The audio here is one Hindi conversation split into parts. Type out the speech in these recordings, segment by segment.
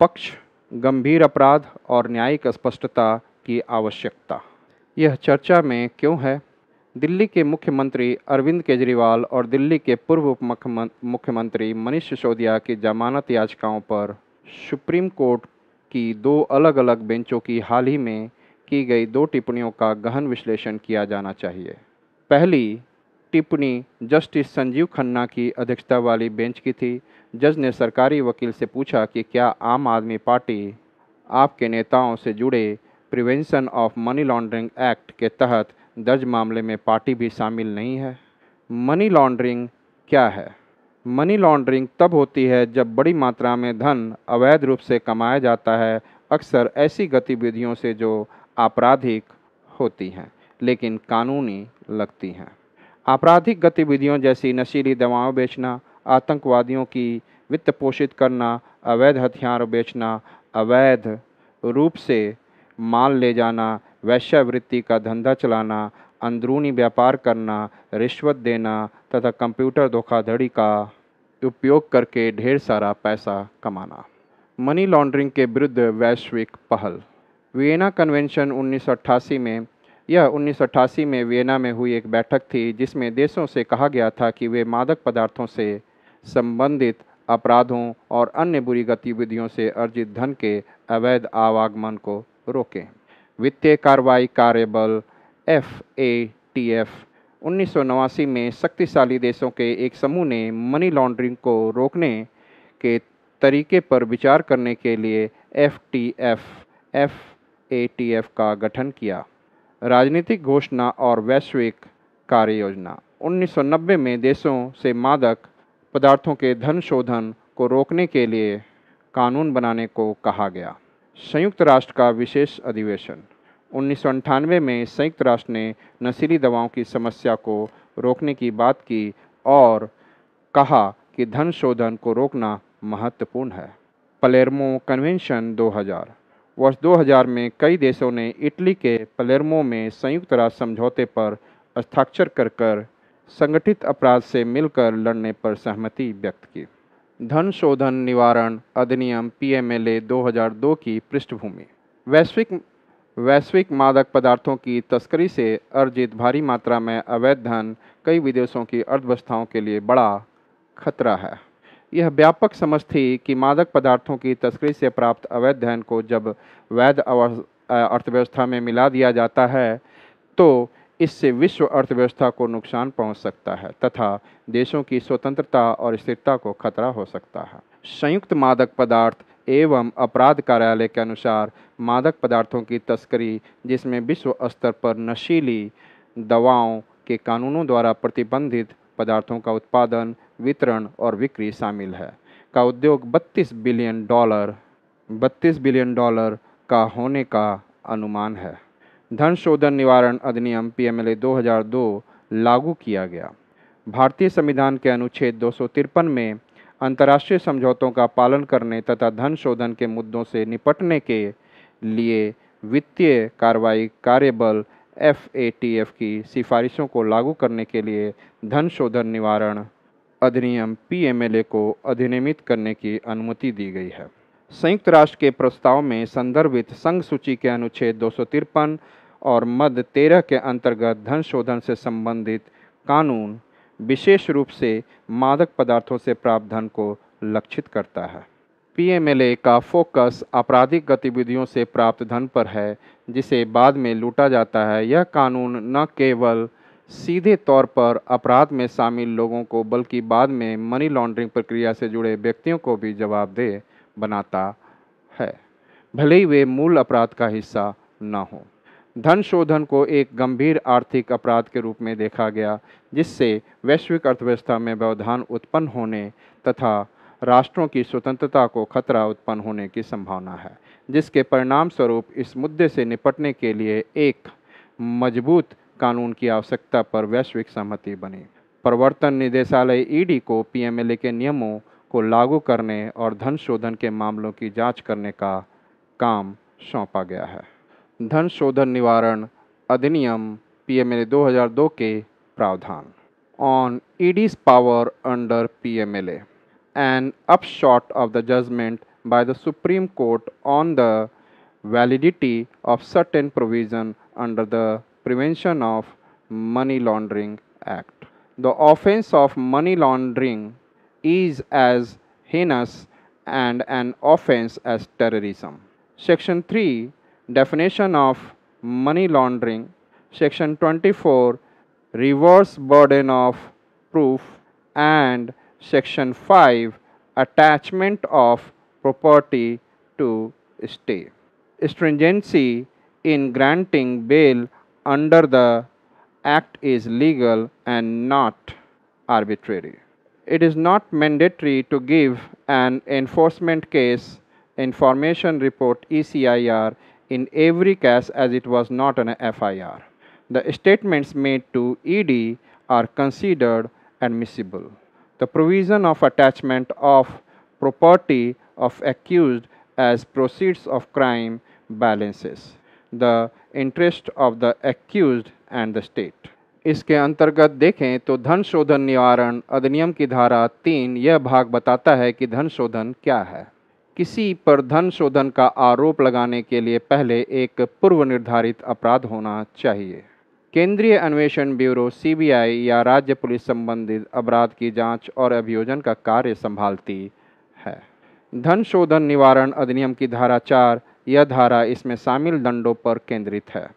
पक्ष, गंभीर अपराध और न्यायिक स्पष्टता की आवश्यकता। यह चर्चा में क्यों है? दिल्ली के मुख्यमंत्री अरविंद केजरीवाल और दिल्ली के पूर्व उप मुख्यमंत्री मनीष सिसोदिया की जमानत याचिकाओं पर सुप्रीम कोर्ट की दो अलग अलग बेंचों की हाल ही में की गई दो टिप्पणियों का गहन विश्लेषण किया जाना चाहिए। पहली टिप्पणी जस्टिस संजीव खन्ना की अध्यक्षता वाली बेंच की थी। जज ने सरकारी वकील से पूछा कि क्या आम आदमी पार्टी आपके नेताओं से जुड़े prevention of money laundering act के तहत दर्ज मामले में पार्टी भी शामिल नहीं है। मनी लॉन्ड्रिंग क्या है? मनी लॉन्ड्रिंग तब होती है जब बड़ी मात्रा में धन अवैध रूप से कमाया जाता है, अक्सर ऐसी गतिविधियों से जो आपराधिक होती हैं लेकिन कानूनी लगती हैं। आपराधिक गतिविधियों जैसी नशीली दवाओं बेचना, आतंकवादियों की वित्त पोषित करना, अवैध हथियार बेचना, अवैध रूप से माल ले जाना, वेश्यावृत्ति का धंधा चलाना, अंदरूनी व्यापार करना, रिश्वत देना तथा कंप्यूटर धोखाधड़ी का उपयोग करके ढेर सारा पैसा कमाना। मनी लॉन्ड्रिंग के विरुद्ध वैश्विक पहल। वियना कन्वेंशन 1988 में 1988 में वियना में हुई एक बैठक थी जिसमें देशों से कहा गया था कि वे मादक पदार्थों से संबंधित अपराधों और अन्य बुरी गतिविधियों से अर्जित धन के अवैध आवागमन को रोकें। वित्तीय कार्रवाई कार्यबल FATF 1989 में शक्तिशाली देशों के एक समूह ने मनी लॉन्ड्रिंग को रोकने के तरीके पर विचार करने के लिए FATF का गठन किया। राजनीतिक घोषणा और वैश्विक कार्य योजना। 1990 में देशों से मादक पदार्थों के धन शोधन को रोकने के लिए कानून बनाने को कहा गया। संयुक्त राष्ट्र का विशेष अधिवेशन। 1998 में संयुक्त राष्ट्र ने नशीली दवाओं की समस्या को रोकने की बात की और कहा कि धन शोधन को रोकना महत्वपूर्ण है। Palermo convention 2000। वर्ष 2000 में कई देशों ने इटली के पलेर्मो में संयुक्त राष्ट्र समझौते पर हस्ताक्षर कर संगठित अपराध से मिलकर लड़ने पर सहमति व्यक्त की। धन शोधन निवारण अधिनियम PMLA 2002 की पृष्ठभूमि। वैश्विक मादक पदार्थों की तस्करी से अर्जित भारी मात्रा में अवैध धन कई विदेशों की अर्थव्यवस्थाओं के लिए बड़ा खतरा है। यह व्यापक समझ थी कि मादक पदार्थों की तस्करी से प्राप्त अवैध धन को जब वैध अर्थव्यवस्था में मिला दिया जाता है तो इससे विश्व अर्थव्यवस्था को नुकसान पहुंच सकता है तथा देशों की स्वतंत्रता और स्थिरता को खतरा हो सकता है। संयुक्त मादक पदार्थ एवं अपराध कार्यालय के अनुसार मादक पदार्थों की तस्करी, जिसमें विश्व स्तर पर नशीली दवाओं के कानूनों द्वारा प्रतिबंधित पदार्थों का उत्पादन, वितरण और बिक्री शामिल है, का उद्योग $32 बिलियन का होने का अनुमान है। धन शोधन निवारण अधिनियम PMLA 2002 लागू किया गया। भारतीय संविधान के अनुच्छेद 253 में अंतर्राष्ट्रीय समझौतों का पालन करने तथा धन शोधन के मुद्दों से निपटने के लिए वित्तीय कार्रवाई कार्यबल FATF की सिफारिशों को लागू करने के लिए धन शोधन निवारण अधिनियम PMLA को अधिनियमित करने की अनुमति दी गई है। संयुक्त राष्ट्र के प्रस्ताव में संदर्भित संघ सूची के अनुच्छेद 253 और मद 13 के अंतर्गत धन शोधन से संबंधित कानून विशेष रूप से मादक पदार्थों से प्राप्त धन को लक्षित करता है। PMLA का फोकस आपराधिक गतिविधियों से प्राप्त धन पर है जिसे बाद में लूटा जाता है। यह कानून न केवल सीधे तौर पर अपराध में शामिल लोगों को बल्कि बाद में मनी लॉन्ड्रिंग प्रक्रिया से जुड़े व्यक्तियों को भी जवाबदेह बनाता है, भले ही वे मूल अपराध का हिस्सा न हो। धन शोधन को एक गंभीर आर्थिक अपराध के रूप में देखा गया जिससे वैश्विक अर्थव्यवस्था में व्यवधान उत्पन्न होने तथा राष्ट्रों की स्वतंत्रता को खतरा उत्पन्न होने की संभावना है, जिसके परिणाम स्वरूप इस मुद्दे से निपटने के लिए एक मजबूत कानून की आवश्यकता पर वैश्विक सहमति बनी। प्रवर्तन निदेशालय ED को PMLA के नियमों को लागू करने और धन शोधन के मामलों की जांच करने का काम सौंपा गया है। धन शोधन निवारण अधिनियम PMLA 2002 के प्रावधान। On ED's power under PMLA, an upshot of the judgment by the Supreme Court on the validity of certain provision under the Prevention of Money Laundering Act. The offense of money laundering is as heinous and an offense as terrorism. Section 3 Definition of money laundering. Section 24 Reverse burden of proof, and Section 5 Attachment of property to stay. Stringency in granting bail under the Act is legal and not arbitrary. It is not mandatory to give an enforcement case information report ECIR in every case, as it was not an FIR. The statements made to ED are considered admissible. The provision of attachment of property of accused as proceeds of crime balances the interest of the accused and the state. इसके अंतर्गत देखें तो धन शोधन निवारण अधिनियम की धारा 3 यह भाग बताता है कि धन शोधन क्या है। किसी पर धन शोधन का आरोप लगाने के लिए पहले एक पूर्व निर्धारित अपराध होना चाहिए। केंद्रीय अन्वेषण ब्यूरो CBI या राज्य पुलिस संबंधित अपराध की जांच और अभियोजन का कार्य संभालती है। धन शोधन निवारण अधिनियम की धारा 4 यह धारा इसमें शामिल दंडों पर केंद्रित है।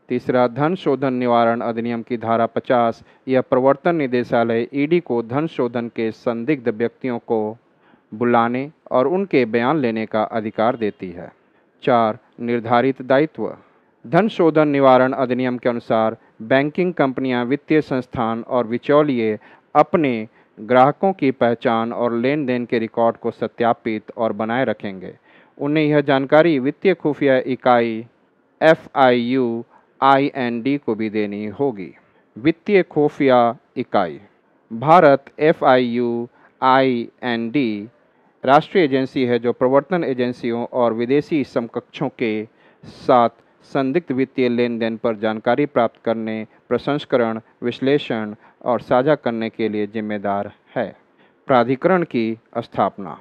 तीसरा, धन शोधन निवारण अधिनियम की धारा 50 यह प्रवर्तन निदेशालय ED को धन शोधन के संदिग्ध व्यक्तियों को बुलाने और उनके बयान लेने का अधिकार देती है। 4. निर्धारित दायित्व। धन शोधन निवारण अधिनियम के अनुसार बैंकिंग कंपनियां, वित्तीय संस्थान और बिचौलिए अपने ग्राहकों की पहचान और लेन देन के रिकॉर्ड को सत्यापित और बनाए रखेंगे। उन्हें यह जानकारी वित्तीय खुफिया इकाई FIUIND को भी देनी होगी। वित्तीय खुफिया इकाई भारत FIUIND राष्ट्रीय एजेंसी है जो प्रवर्तन एजेंसियों और विदेशी समकक्षों के साथ संदिग्ध वित्तीय लेन देन पर जानकारी प्राप्त करने, प्रसंस्करण, विश्लेषण और साझा करने के लिए जिम्मेदार है। प्राधिकरण की स्थापना।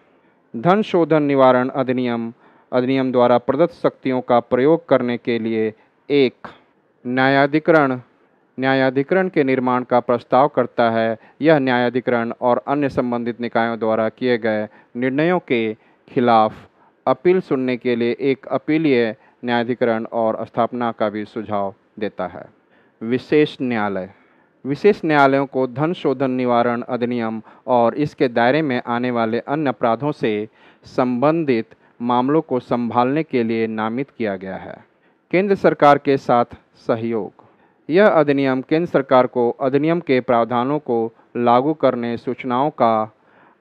धन शोधन निवारण अधिनियम द्वारा प्रदत्त शक्तियों का प्रयोग करने के लिए एक न्यायाधिकरण के निर्माण का प्रस्ताव करता है। यह न्यायाधिकरण और अन्य संबंधित निकायों द्वारा किए गए निर्णयों के खिलाफ अपील सुनने के लिए एक अपीलीय न्यायाधिकरण और स्थापना का भी सुझाव देता है। विशेष न्यायालय। विशेष न्यायालयों को धन शोधन निवारण अधिनियम और इसके दायरे में आने वाले अन्य अपराधों से संबंधित मामलों को संभालने के लिए नामित किया गया है। केंद्र सरकार के साथ सहयोग। यह अधिनियम केंद्र सरकार को अधिनियम के प्रावधानों को लागू करने, सूचनाओं का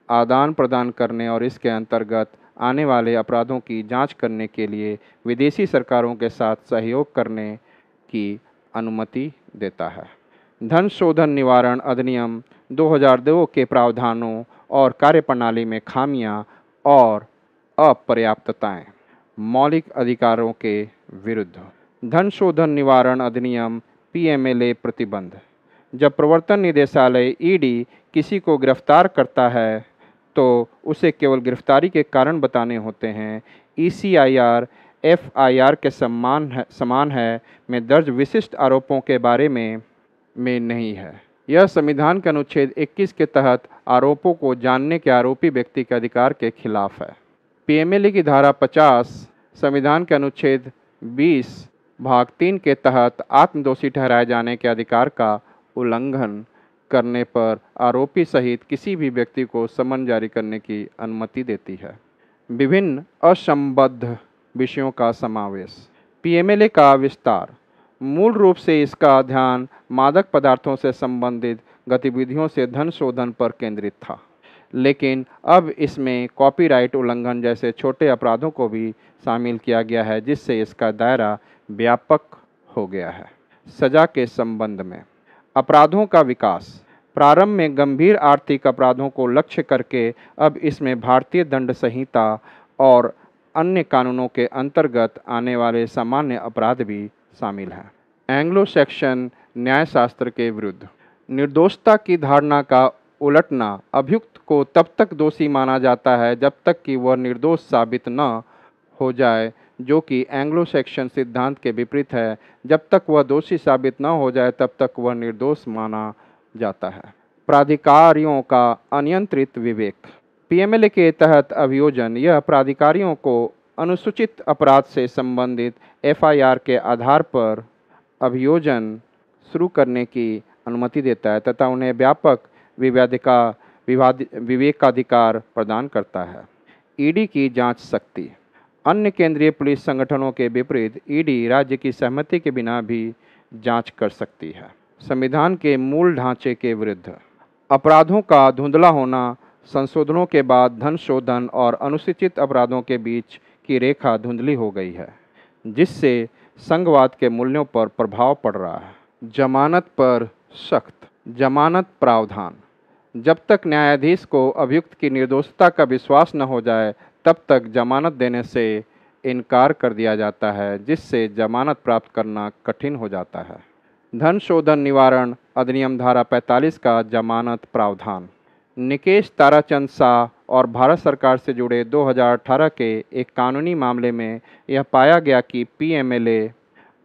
आदान प्रदान करने और इसके अंतर्गत आने वाले अपराधों की जांच करने के लिए विदेशी सरकारों के साथ सहयोग करने की अनुमति देता है। धन शोधन निवारण अधिनियम 2002 के प्रावधानों और कार्यप्रणाली में खामियां और अपर्याप्तताएं। मौलिक अधिकारों के विरुद्ध। धन शोधन निवारण अधिनियम PMLA प्रतिबंध। जब प्रवर्तन निदेशालय ED किसी को गिरफ्तार करता है तो उसे केवल गिरफ्तारी के कारण बताने होते हैं। ECIR FIR के समान है में दर्ज विशिष्ट आरोपों के बारे में नहीं है। यह संविधान के अनुच्छेद 21 के तहत आरोपों को जानने के आरोपी व्यक्ति के अधिकार के खिलाफ है। PMLA की धारा 50 संविधान के अनुच्छेद 20 भाग 3 के तहत आत्मदोषी ठहराए जाने के अधिकार का उल्लंघन करने पर आरोपी सहित किसी भी व्यक्ति को समन जारी करने की अनुमति देती है। विभिन्न असंबद्ध विषयों का समावेश। PMLA का विस्तार। मूल रूप से इसका ध्यान मादक पदार्थों से संबंधित गतिविधियों से धन शोधन पर केंद्रित था, लेकिन अब इसमें कॉपीराइट उल्लंघन जैसे छोटे अपराधों को भी शामिल किया गया है, जिससे इसका दायरा व्यापक हो गया है। सजा के संबंध में अपराधों का विकास। प्रारंभ में गंभीर आर्थिक अपराधों को लक्ष्य करके अब इसमें भारतीय दंड संहिता और अन्य कानूनों के अंतर्गत आने वाले सामान्य अपराध भी शामिल हैं। एंग्लो सैक्सन न्यायशास्त्र के विरुद्ध। निर्दोषता की धारणा का उलटना। अभियुक्त को तब तक दोषी माना जाता है जब तक कि वह निर्दोष साबित न हो जाए, जो कि एंग्लो सैक्सन सिद्धांत के विपरीत है। जब तक वह दोषी साबित न हो जाए तब तक वह निर्दोष माना जाता है। प्राधिकारियों का अनियंत्रित विवेक। पीएमएलए के तहत अभियोजन, यह प्राधिकारियों को अनुसूचित अपराध से संबंधित एफआईआर के आधार पर अभियोजन शुरू करने की अनुमति देता है तथा उन्हें व्यापक विवेकाधिकार प्रदान करता है। ईडी की जांच शक्ति। अन्य केंद्रीय पुलिस संगठनों के विपरीत ईडी राज्य की सहमति के बिना भी जांच कर सकती है। संविधान के मूल ढांचे के विरुद्ध। अपराधों का धुंधला होना। संशोधनों के बाद धन शोधन और अनुसूचित अपराधों के बीच की रेखा धुंधली हो गई है, जिससे संघवाद के मूल्यों पर प्रभाव पड़ रहा है। जमानत पर सख्त जमानत प्रावधान। जब तक न्यायाधीश को अभियुक्त की निर्दोषता का विश्वास न हो जाए तब तक जमानत देने से इनकार कर दिया जाता है, जिससे जमानत प्राप्त करना कठिन हो जाता है। धन शोधन निवारण अधिनियम धारा 45 का जमानत प्रावधान। निकेश ताराचंद शाह और भारत सरकार से जुड़े 2018 के एक कानूनी मामले में यह पाया गया कि पीएमएलए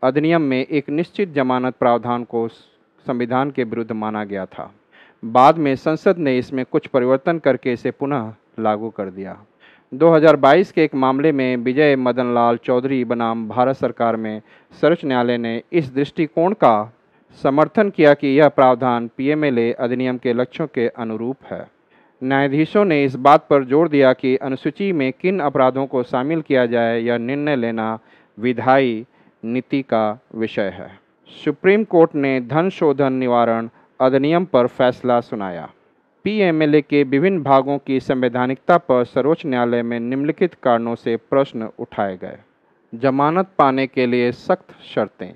अधिनियम में एक निश्चित जमानत प्रावधान को संविधान के विरुद्ध माना गया था। बाद में संसद ने इसमें कुछ परिवर्तन करके इसे पुनः लागू कर दिया। 2022 के एक मामले में विजय मदन लाल चौधरी बनाम भारत सरकार में सर्वोच्च न्यायालय ने इस दृष्टिकोण का समर्थन किया कि यह प्रावधान पीएमएलए अधिनियम के लक्ष्यों के अनुरूप है। न्यायाधीशों ने इस बात पर जोर दिया कि अनुसूची में किन अपराधों को शामिल किया जाए, यह निर्णय लेना विधायी नीति का विषय है। सुप्रीम कोर्ट ने धन शोधन निवारण अधिनियम पर फैसला सुनाया। पीएमएलए के विभिन्न भागों की संवैधानिकता पर सर्वोच्च न्यायालय में निम्नलिखित कारणों से प्रश्न उठाए गए। जमानत पाने के लिए सख्त शर्तें।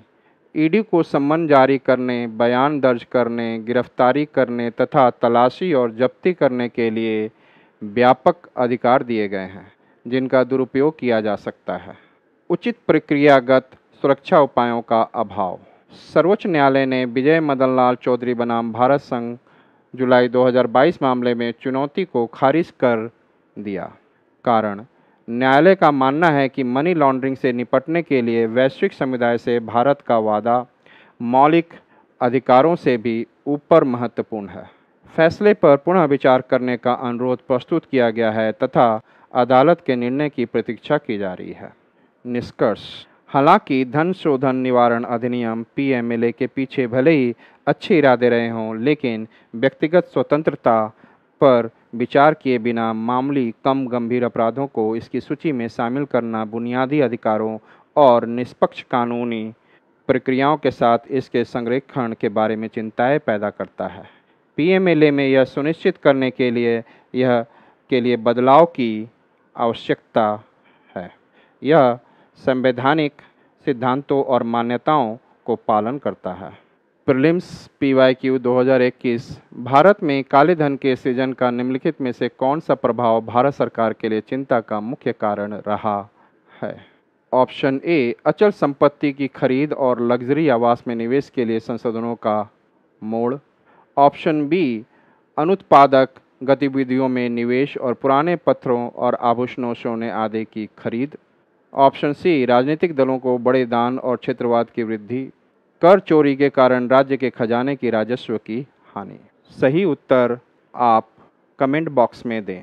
ईडी को सम्मन जारी करने, बयान दर्ज करने, गिरफ्तारी करने तथा तलाशी और जब्ती करने के लिए व्यापक अधिकार दिए गए हैं, जिनका दुरुपयोग किया जा सकता है। उचित प्रक्रियागत सुरक्षा उपायों का अभाव। सर्वोच्च न्यायालय ने विजय मदन लाल चौधरी बनाम भारत संघ जुलाई 2022 मामले में चुनौती को खारिज कर दिया। कारण, न्यायालय का मानना है कि मनी लॉन्ड्रिंग से निपटने के लिए वैश्विक समुदाय से भारत का वादा मौलिक अधिकारों से भी ऊपर महत्वपूर्ण है। फैसले पर पुनः विचार करने का अनुरोध प्रस्तुत किया गया है तथा अदालत के निर्णय की प्रतीक्षा की जा रही है। निष्कर्ष। हालांकि धन शोधन निवारण अधिनियम पीएमएलए के पीछे भले ही अच्छे इरादे रहे हों, लेकिन व्यक्तिगत स्वतंत्रता पर विचार किए बिना मामूली कम गंभीर अपराधों को इसकी सूची में शामिल करना बुनियादी अधिकारों और निष्पक्ष कानूनी प्रक्रियाओं के साथ इसके संरक्षण के बारे में चिंताएं पैदा करता है। पीएमएलए में यह सुनिश्चित करने के लिए बदलाव की आवश्यकता है। यह संवैधानिक सिद्धांतों और मान्यताओं को पालन करता है। Prelims PYQ 2021। भारत में काले धन के सृजन का निम्नलिखित में से कौन सा प्रभाव भारत सरकार के लिए चिंता का मुख्य कारण रहा है? ऑप्शन ए, अचल संपत्ति की खरीद और लग्जरी आवास में निवेश के लिए संशोधनों का मोड़। ऑप्शन बी, अनुत्पादक गतिविधियों में निवेश और पुराने पत्थरों और आभूषणों सोने आदि की खरीद। ऑप्शन सी, राजनीतिक दलों को बड़े दान और क्षेत्रवाद की वृद्धि। कर चोरी के कारण राज्य के खजाने की राजस्व की हानि। सही उत्तर आप कमेंट बॉक्स में दें।